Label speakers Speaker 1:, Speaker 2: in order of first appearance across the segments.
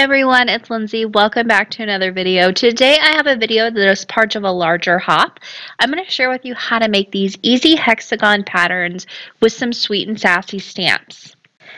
Speaker 1: Everyone, it's Lindsay. Welcome back to another video. Today I have a video that is part of a larger hop. I'm going to share with you how to make these easy hexagon patterns with some sweet and sassy stamps.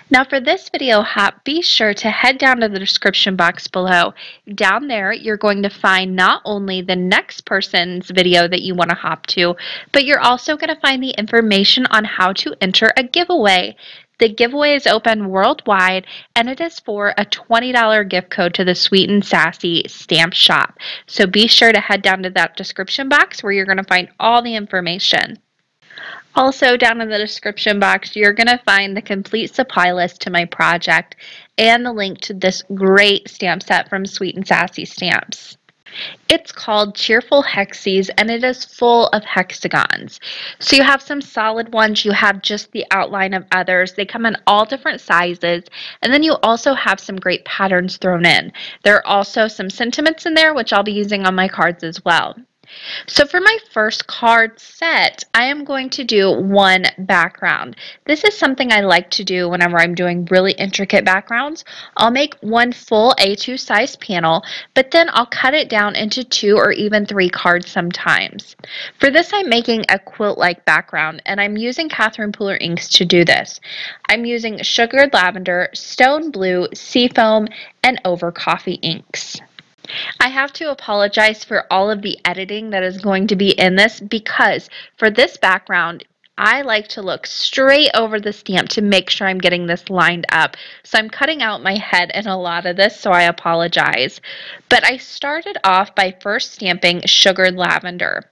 Speaker 1: Now for this video hop, be sure to head down to the description box below. Down there, you're going to find not only the next person's video that you want to hop to, but you're also going to find the information on how to enter a giveaway. The giveaway is open worldwide, and it is for a $20 gift code to the Sweet and Sassy stamp shop. So be sure to head down to that description box where you're going to find all the information. Also, down in the description box, you're going to find the complete supply list to my project and the link to this great stamp set from Sweet and Sassy Stamps. It's called Cheerful Hexies, and it is full of hexagons. So you have some solid ones, you have just the outline of others. They come in all different sizes, and then you also have some great patterns thrown in. There are also some sentiments in there, which I'll be using on my cards as well. So for my first card set, I am going to do one background. This is something I like to do whenever I'm doing really intricate backgrounds. I'll make one full A2 size panel, but then I'll cut it down into 2 or even 3 cards sometimes. For this, I'm making a quilt-like background, and I'm using Catherine Pooler inks to do this. I'm using sugared lavender, stone blue, seafoam, and over coffee inks. I have to apologize for all of the editing that is going to be in this because for this background, I like to look straight over the stamp to make sure I'm getting this lined up. So I'm cutting out my head in a lot of this, so I apologize. But I started off by first stamping sugared lavender.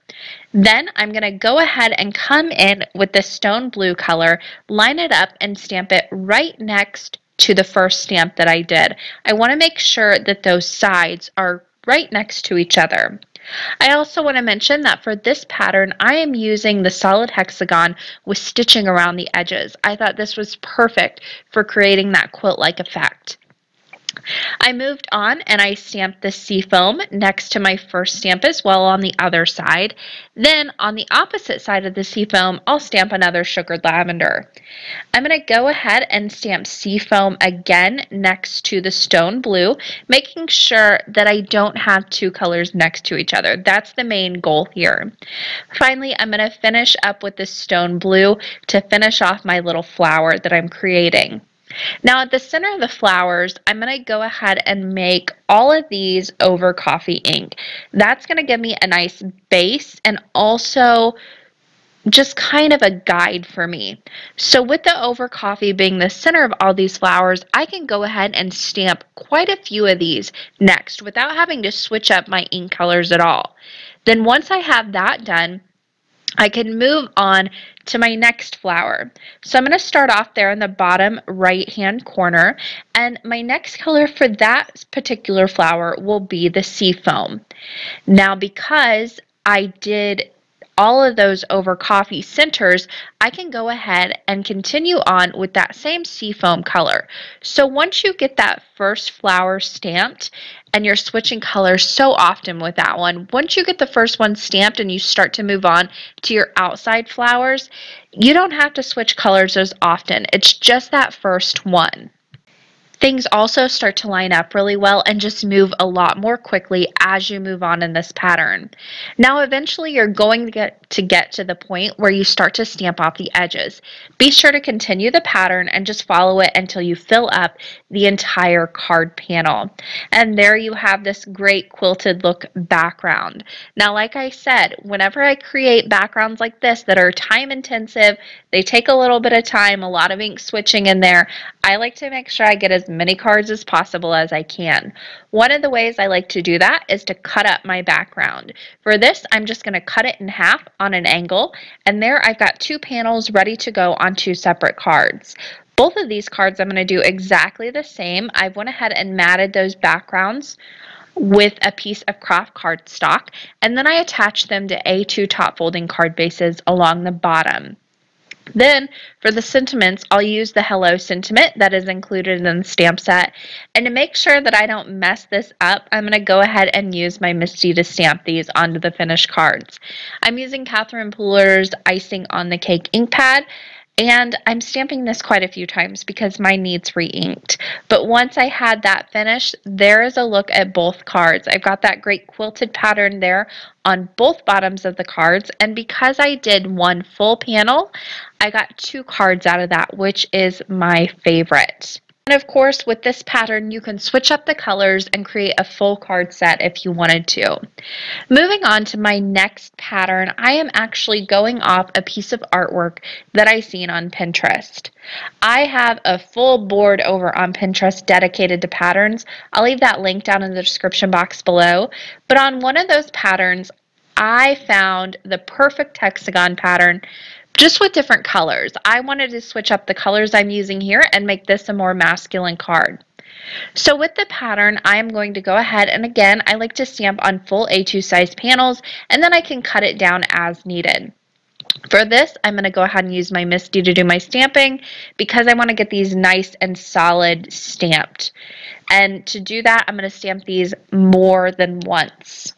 Speaker 1: Then I'm going to go ahead and come in with the stone blue color, line it up, and stamp it right next to the first stamp that I did. I want to make sure that those sides are right next to each other. I also want to mention that for this pattern, I am using the solid hexagon with stitching around the edges. I thought this was perfect for creating that quilt-like effect. I moved on and I stamped the seafoam next to my first stamp as well on the other side. Then on the opposite side of the seafoam, I'll stamp another sugared lavender. I'm going to go ahead and stamp seafoam again next to the stone blue, making sure that I don't have 2 colors next to each other. That's the main goal here. Finally, I'm going to finish up with the stone blue to finish off my little flower that I'm creating. Now at the center of the flowers, I'm going to go ahead and make all of these over coffee ink. That's going to give me a nice base and also just kind of a guide for me. So with the over coffee being the center of all these flowers, I can go ahead and stamp quite a few of these next without having to switch up my ink colors at all. Then once I have that done, I can move on to my next flower. So I'm going to start off there in the bottom right hand corner, and my next color for that particular flower will be the seafoam. Now because I did all of those over coffee centers, I can go ahead and continue on with that same seafoam color. So once you get that first flower stamped, and you're switching colors so often with that one, once you get the first one stamped and you start to move on to your outside flowers, you don't have to switch colors as often. It's just that first one. Things also start to line up really well and just move a lot more quickly as you move on in this pattern. Now eventually you're going to get to the point where you start to stamp off the edges. Be sure to continue the pattern and just follow it until you fill up the entire card panel. And there you have this great quilted look background. Now like I said, whenever I create backgrounds like this that are time intensive, they take a little bit of time, a lot of ink switching in there, I like to make sure I get as many cards as possible as I can. One of the ways I like to do that is to cut up my background. For this, I'm just going to cut it in half on an angle, and there I've got 2 panels ready to go on 2 separate cards. Both of these cards I'm going to do exactly the same. I went ahead and matted those backgrounds with a piece of craft cardstock, and then I attached them to A2 top folding card bases along the bottom. Then for the sentiments, I'll use the Hello sentiment that is included in the stamp set. And to make sure that I don't mess this up, I'm going to go ahead and use my Misty to stamp these onto the finished cards. I'm using Catherine Pooler's Icing on the Cake ink pad. And I'm stamping this quite a few times because mine needs re-inked. But once I had that finished, there is a look at both cards. I've got that great quilted pattern there on both bottoms of the cards. And because I did one full panel, I got 2 cards out of that, which is my favorite. And of course, with this pattern, you can switch up the colors and create a full card set if you wanted to. Moving on to my next pattern, I am actually going off a piece of artwork that I seen on Pinterest. I have a full board over on Pinterest dedicated to patterns. I'll leave that link down in the description box below. But on one of those patterns, I found the perfect hexagon pattern just with different colors. I wanted to switch up the colors I'm using here and make this a more masculine card. So with the pattern, I am going to go ahead and again, I like to stamp on full A2 size panels and then I can cut it down as needed. For this, I'm going to go ahead and use my Misty to do my stamping because I want to get these nice and solid stamped. And to do that, I'm going to stamp these more than once.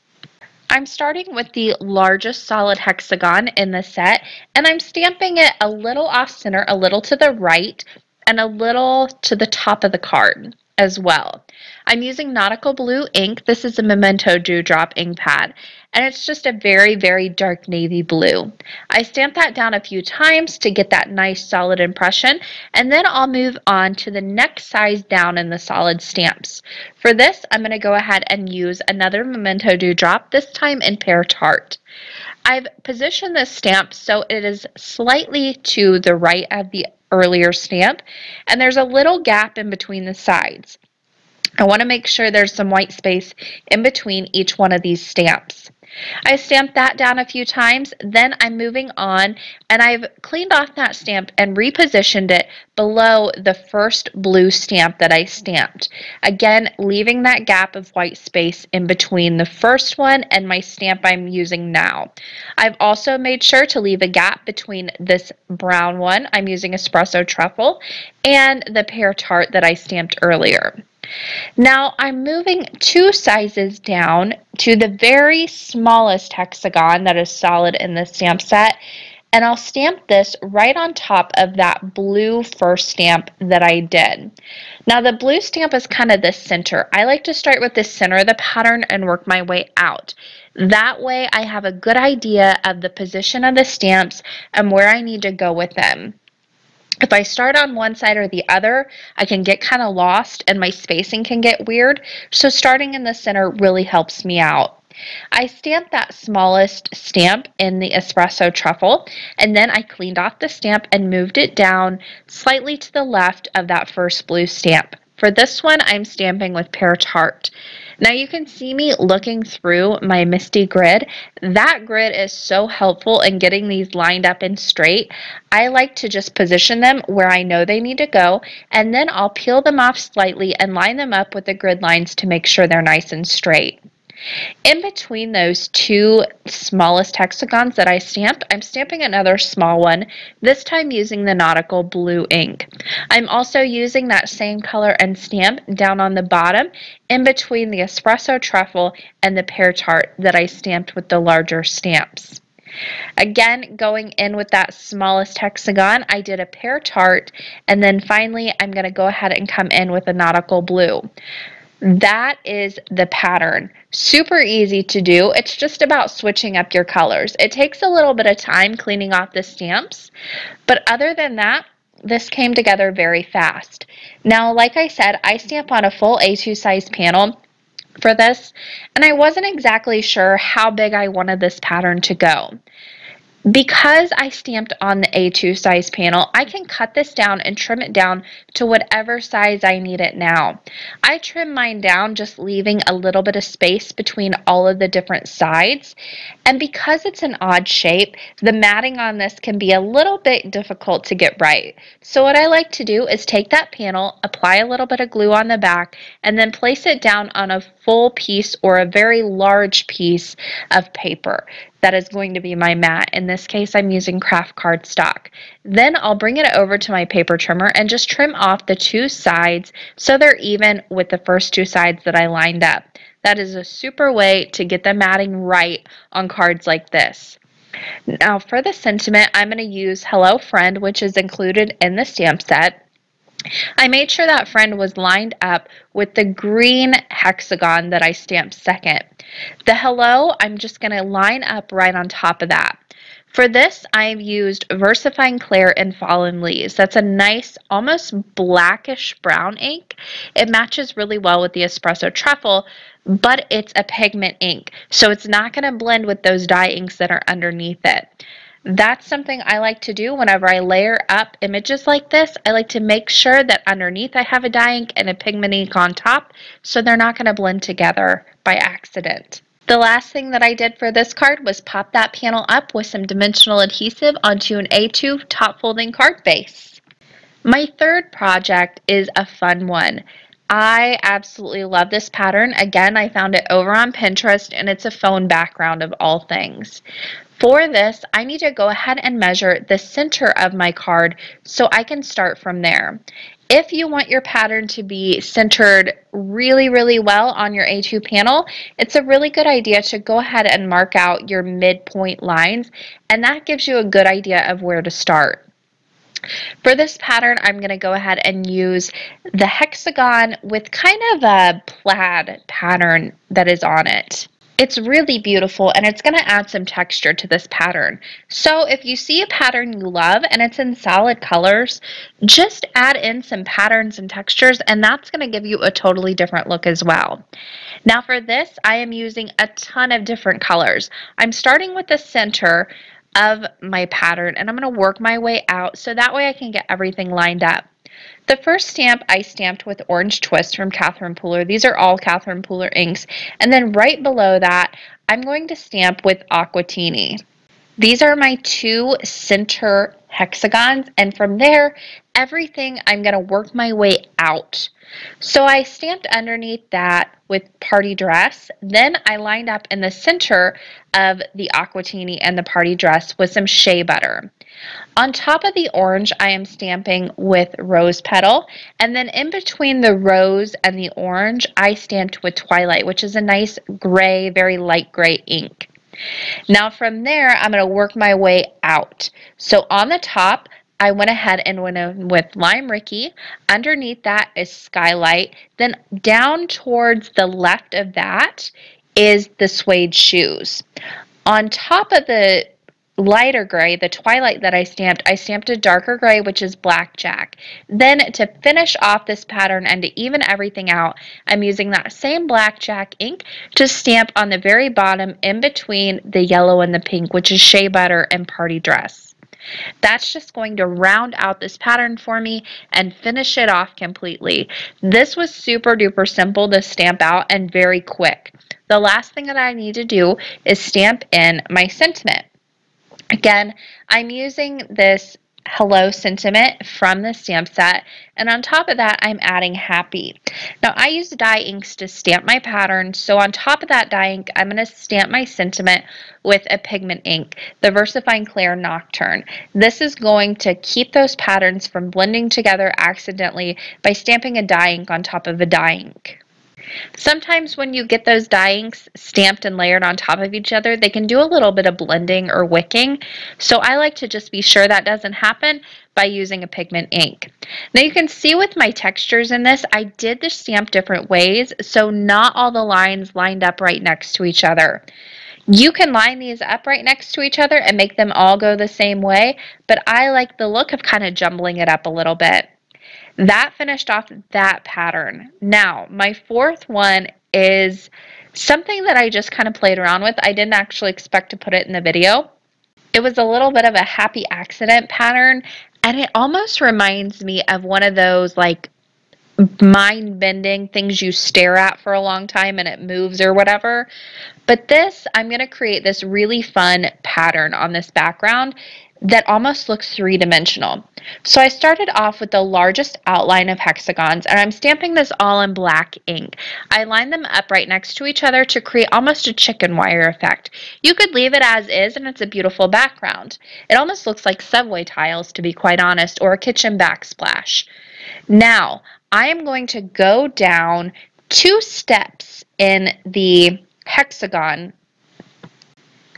Speaker 1: I'm starting with the largest solid hexagon in the set, and I'm stamping it a little off center, a little to the right, and a little to the top of the card as well. I'm using nautical blue ink. This is a Memento Dewdrop ink pad, and it's just a very, very dark navy blue. I stamp that down a few times to get that nice solid impression, and then I'll move on to the next size down in the solid stamps. For this, I'm going to go ahead and use another Memento Dewdrop, this time in Pear Tart. I've positioned this stamp so it is slightly to the right of the earlier stamp, and there's a little gap in between the sides. I want to make sure there's some white space in between each one of these stamps. I stamped that down a few times, then I'm moving on and I've cleaned off that stamp and repositioned it below the first blue stamp that I stamped. Again, leaving that gap of white space in between the first one and my stamp I'm using now. I've also made sure to leave a gap between this brown one, I'm using Espresso Truffle, and the Pear Tart that I stamped earlier. Now I'm moving 2 sizes down to the very smallest hexagon that is solid in the stamp set, and I'll stamp this right on top of that blue first stamp that I did. Now the blue stamp is kind of the center. I like to start with the center of the pattern and work my way out. That way I have a good idea of the position of the stamps and where I need to go with them. If I start on one side or the other, I can get kind of lost and my spacing can get weird, so starting in the center really helps me out. I stamped that smallest stamp in the Espresso Truffle, and then I cleaned off the stamp and moved it down slightly to the left of that first blue stamp. For this one, I'm stamping with Pear Tart. Now you can see me looking through my Misty grid. That grid is so helpful in getting these lined up and straight. I like to just position them where I know they need to go, and then I'll peel them off slightly and line them up with the grid lines to make sure they're nice and straight. In between those 2 smallest hexagons that I stamped, I'm stamping another small one, this time using the nautical blue ink. I'm also using that same color and stamp down on the bottom in between the Espresso Truffle and the Pear Tart that I stamped with the larger stamps. Again, going in with that smallest hexagon, I did a Pear Tart, and then finally I'm going to go ahead and come in with a nautical blue. That is the pattern. Super easy to do. It's just about switching up your colors. It takes a little bit of time cleaning off the stamps, but other than that, this came together very fast. Now, like I said, I stamp on a full A2 size panel for this, and I wasn't exactly sure how big I wanted this pattern to go. Because I stamped on the A2 size panel, I can cut this down and trim it down to whatever size I need it now. I trim mine down, just leaving a little bit of space between all of the different sides. And because it's an odd shape, the matting on this can be a little bit difficult to get right. So what I like to do is take that panel, apply a little bit of glue on the back, and then place it down on a full piece or a very large piece of paper. That is going to be my mat. In this case, I'm using craft cardstock. Then I'll bring it over to my paper trimmer and just trim off the 2 sides so they're even with the first 2 sides that I lined up. That is a super way to get the matting right on cards like this. Now for the sentiment, I'm going to use Hello Friend, which is included in the stamp set. I made sure that friend was lined up with the green hexagon that I stamped second. The hello, I'm just going to line up right on top of that. For this, I've used Versifying Clair and Fallen Leaves. That's a nice, almost blackish brown ink. It matches really well with the espresso truffle, but it's a pigment ink, so it's not going to blend with those dye inks that are underneath it. That's something I like to do whenever I layer up images like this. I like to make sure that underneath I have a dye ink and a pigment ink on top, so they're not going to blend together by accident. The last thing that I did for this card was pop that panel up with some dimensional adhesive onto an A2 top folding card base. My third project is a fun one. I absolutely love this pattern. Again, I found it over on Pinterest, and it's a phone background of all things. For this, I need to go ahead and measure the center of my card so I can start from there. If you want your pattern to be centered really, really well on your A2 panel, it's a really good idea to go ahead and mark out your midpoint lines, and that gives you a good idea of where to start. For this pattern, I'm going to go ahead and use the hexagon with kind of a plaid pattern that is on it. It's really beautiful, and it's going to add some texture to this pattern. So if you see a pattern you love and it's in solid colors, just add in some patterns and textures, and that's going to give you a totally different look as well. Now for this, I am using a ton of different colors. I'm starting with the center of my pattern, and I'm going to work my way out so that way I can get everything lined up. The first stamp I stamped with Orange Twist from Catherine Pooler. These are all Catherine Pooler inks. And then right below that, I'm going to stamp with Aquatini. These are my two center hexagons, and from there, everything I'm going to work my way out. So I stamped underneath that with Party Dress, then I lined up in the center of the Aquatini and the Party Dress with some shea butter. On top of the orange, I am stamping with Rose Petal, and then in between the rose and the orange, I stamped with Twilight, which is a nice gray, very light gray ink. Now from there, I'm going to work my way out. So on the top, I went ahead and went in with Lime Ricky. Underneath that is Skylight. Then down towards the left of that is the Suede Shoes. On top of the lighter gray, the Twilight that I stamped a darker gray, which is Blackjack. Then to finish off this pattern and to even everything out, I'm using that same Blackjack ink to stamp on the very bottom in between the yellow and the pink, which is Shea Butter and Party Dress. That's just going to round out this pattern for me and finish it off completely. This was super duper simple to stamp out and very quick. The last thing that I need to do is stamp in my sentiment. Again, I'm using this Hello sentiment from the stamp set, and on top of that, I'm adding Happy. Now, I use dye inks to stamp my pattern, so on top of that dye ink, I'm going to stamp my sentiment with a pigment ink, the Versifying Clair Nocturne. This is going to keep those patterns from blending together accidentally by stamping a dye ink on top of a dye ink. Sometimes when you get those dye inks stamped and layered on top of each other, they can do a little bit of blending or wicking. So I like to just be sure that doesn't happen by using a pigment ink. Now you can see with my textures in this, I did the stamp different ways, so not all the lines lined up right next to each other. You can line these up right next to each other and make them all go the same way, but I like the look of kind of jumbling it up a little bit. That finished off that pattern. Now, my fourth one is something that I just kind of played around with. I didn't actually expect to put it in the video. It was a little bit of a happy accident pattern, and it almost reminds me of one of those like mind-bending things you stare at for a long time and it moves or whatever. But this, I'm going to create this really fun pattern on this background that almost looks three-dimensional. So I started off with the largest outline of hexagons, and I'm stamping this all in black ink. I lined them up right next to each other to create almost a chicken wire effect. You could leave it as is, and it's a beautiful background. It almost looks like subway tiles, to be quite honest, or a kitchen backsplash. Now, I am going to go down 2 steps in the hexagon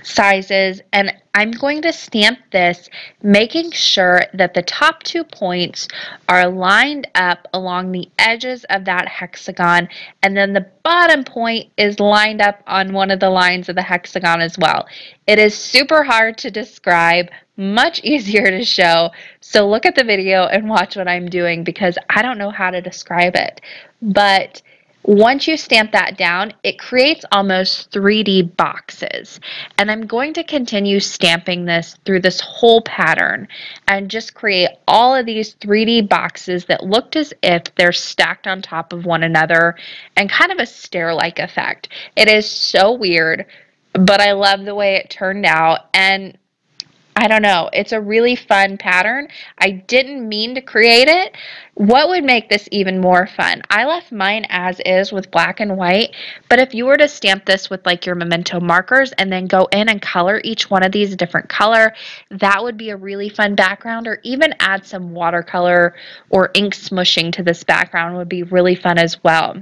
Speaker 1: sizes, and I'm going to stamp this, making sure that the top 2 points are lined up along the edges of that hexagon, and then the bottom point is lined up on one of the lines of the hexagon as well. It is super hard to describe, much easier to show, so look at the video and watch what I'm doing because I don't know how to describe it. But once you stamp that down, it creates almost 3D boxes. And I'm going to continue stamping this through this whole pattern and just create all of these 3D boxes that looked as if they're stacked on top of one another and kind of a stair-like effect. It is so weird, but I love the way it turned out. And I don't know. It's a really fun pattern. I didn't mean to create it. What would make this even more fun? I left mine as is with black and white, but if you were to stamp this with like your memento markers and then go in and color each one of these a different color, that would be a really fun background, or even add some watercolor or ink smushing to this background would be really fun as well.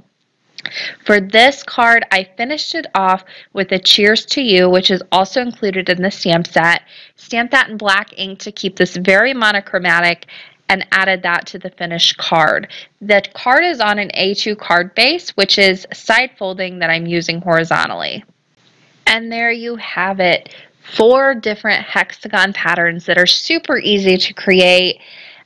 Speaker 1: For this card, I finished it off with a Cheers to You, which is also included in the stamp set. Stamped that in black ink to keep this very monochromatic and added that to the finished card. The card is on an A2 card base, which is side folding that I'm using horizontally. And there you have it. 4 different hexagon patterns that are super easy to create.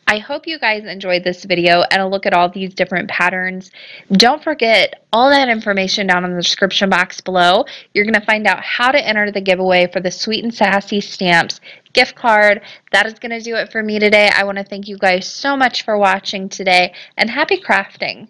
Speaker 1: I hope you guys enjoyed this video and a look at all these different patterns. Don't forget all that information down in the description box below. You're going to find out how to enter the giveaway for the Sweet and Sassy Stamps gift card. That is going to do it for me today. I want to thank you guys so much for watching today, and happy crafting.